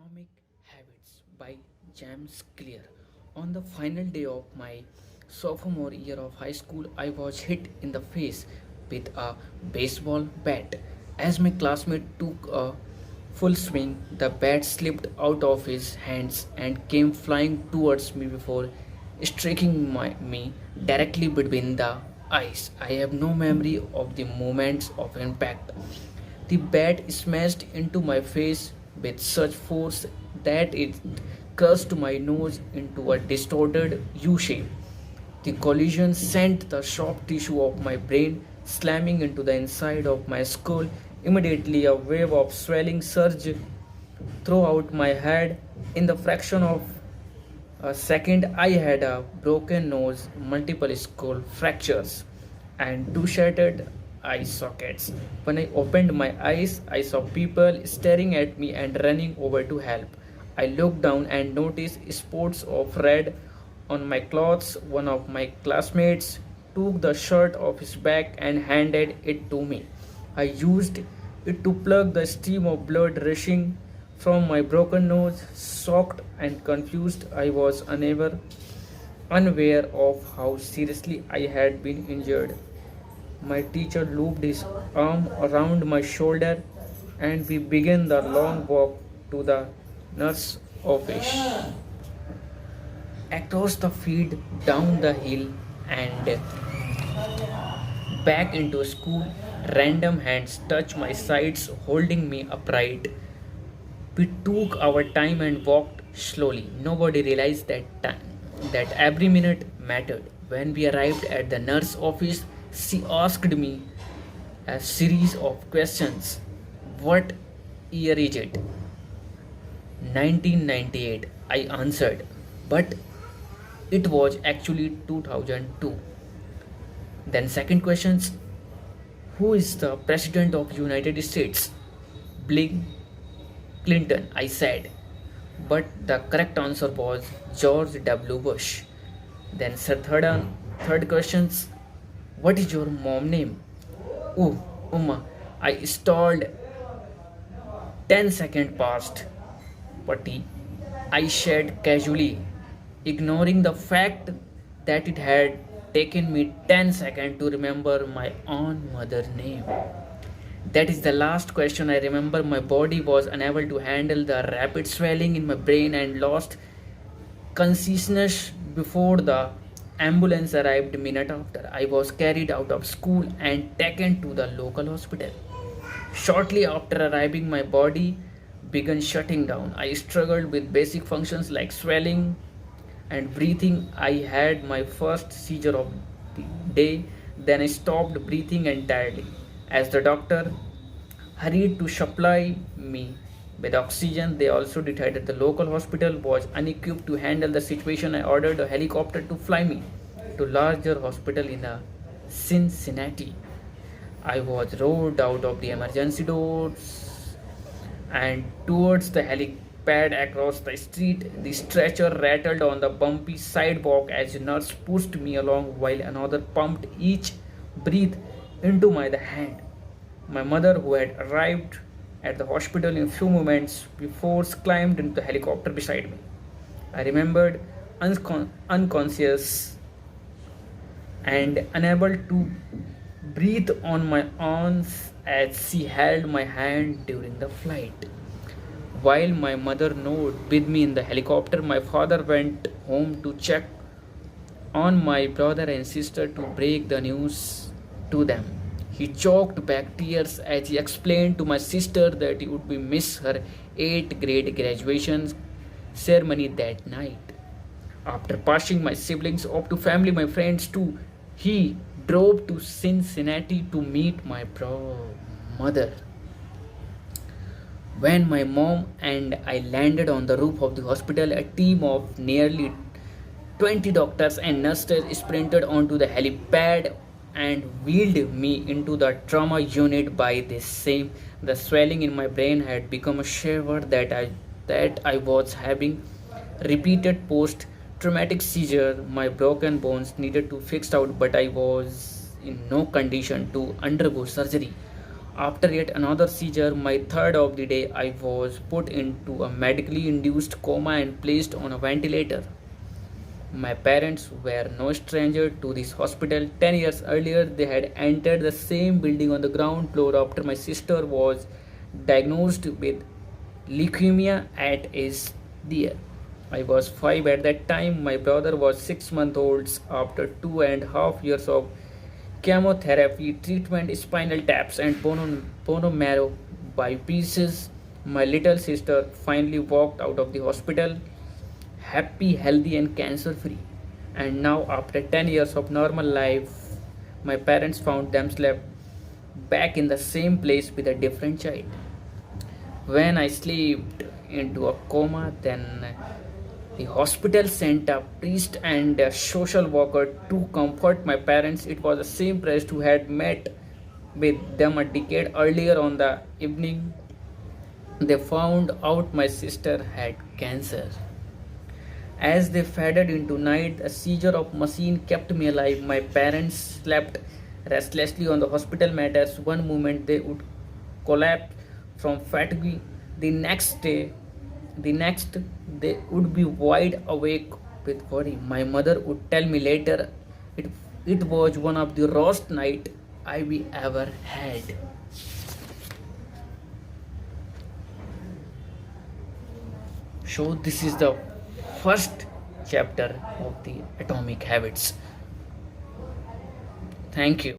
Atomic Habits by James Clear. On the final day of my sophomore year of high school, I was hit in the face with a baseball bat. As my classmate took a full swing, the bat slipped out of his hands and came flying towards me before striking me directly between the eyes. I have no memory of the moments of impact. The bat smashed into my face with such force that it crushed my nose into a distorted U shape. The collision sent the soft tissue of my brain slamming into the inside of my skull. Immediately, a wave of swelling surged throughout my head. In the fraction of a second, I had a broken nose, multiple skull fractures, and two shattered eye sockets. When I opened my eyes, I saw people staring at me and running over to help. I looked down and noticed spots of red on my clothes. One of my classmates took the shirt off his back and handed it to me. I used it to plug the stream of blood rushing from my broken nose. Shocked and confused, I was unaware of how seriously I had been injured. My teacher looped his arm around my shoulder and we began the long walk to the nurse office. Across the field, down the hill, and back into school. Random hands touched my sides, holding me upright. We took our time and walked slowly. Nobody realized that every minute mattered. When we arrived at the nurse office, she asked me a series of questions. What year is it? 1998, I answered. But it was actually 2002. Then second questions, who is the president of United States? Bill Clinton, I said. But the correct answer was George W. Bush. Then third questions, what is your mom name? Oh, Uma. I stalled. 10 seconds passed. Putty. I said casually, ignoring the fact that it had taken me 10 seconds to remember my own mother's name. That is the last question I remember. My body was unable to handle the rapid swelling in my brain and lost consciousness before the ambulance arrived a minute after. I was carried out of school and taken to the local hospital. Shortly after arriving, my body began shutting down. I struggled with basic functions like swelling and breathing. I had my first seizure of the day, then I stopped breathing entirely. As the doctor hurried to supply me with oxygen, they also decided the local hospital was unequipped to handle the situation. I ordered a helicopter to fly me to larger hospital in Cincinnati. I was rowed out of the emergency doors and towards the helipad across the street. The stretcher rattled on the bumpy sidewalk as a nurse pushed me along while another pumped each breath into my the hand. My mother, who had arrived at the hospital in a few moments before, climbed into the helicopter beside me. I remembered unconscious and unable to breathe on my own as she held my hand during the flight. While my mother rode with me in the helicopter, my father went home to check on my brother and sister to break the news to them. He choked back tears as he explained to my sister that he would be miss her 8th grade graduation ceremony that night. After passing my siblings off to family, my friends too, he drove to Cincinnati to meet my mother. When my mom and I landed on the roof of the hospital, a team of nearly 20 doctors and nurses sprinted onto the helipad and wheeled me into the trauma unit. By this same, the swelling in my brain had become a shiver that I was having repeated post traumatic seizure. My broken bones needed to fixed out, but I was in no condition to undergo surgery After yet another seizure, my third of the day, I was put into a medically induced coma and placed on a ventilator. My parents were no stranger to this hospital. 10 years earlier, they had entered the same building on the ground floor after my sister was diagnosed with leukemia at age there. I was 5 at that time. My brother was 6 months old. After 2.5 years of chemotherapy, treatment, spinal taps, and bone marrow bypasses, my little sister finally walked out of the hospital happy, healthy, and cancer free. And now, after 10 years of normal life, my parents found themselves back in the same place with a different child. When I slipped into a coma, then the hospital sent a priest and a social worker to comfort my parents. It was the same priest who had met with them a decade earlier on the evening they found out my sister had cancer. As they faded into night, a seizure of machine kept me alive. My parents slept restlessly on the hospital matters. One moment they would collapse from fatigue. The next day, the next they would be wide awake with worry. My mother would tell me later, it, it was one of the worst night I we ever had. So this is the first chapter of the atomic habits. Thank you.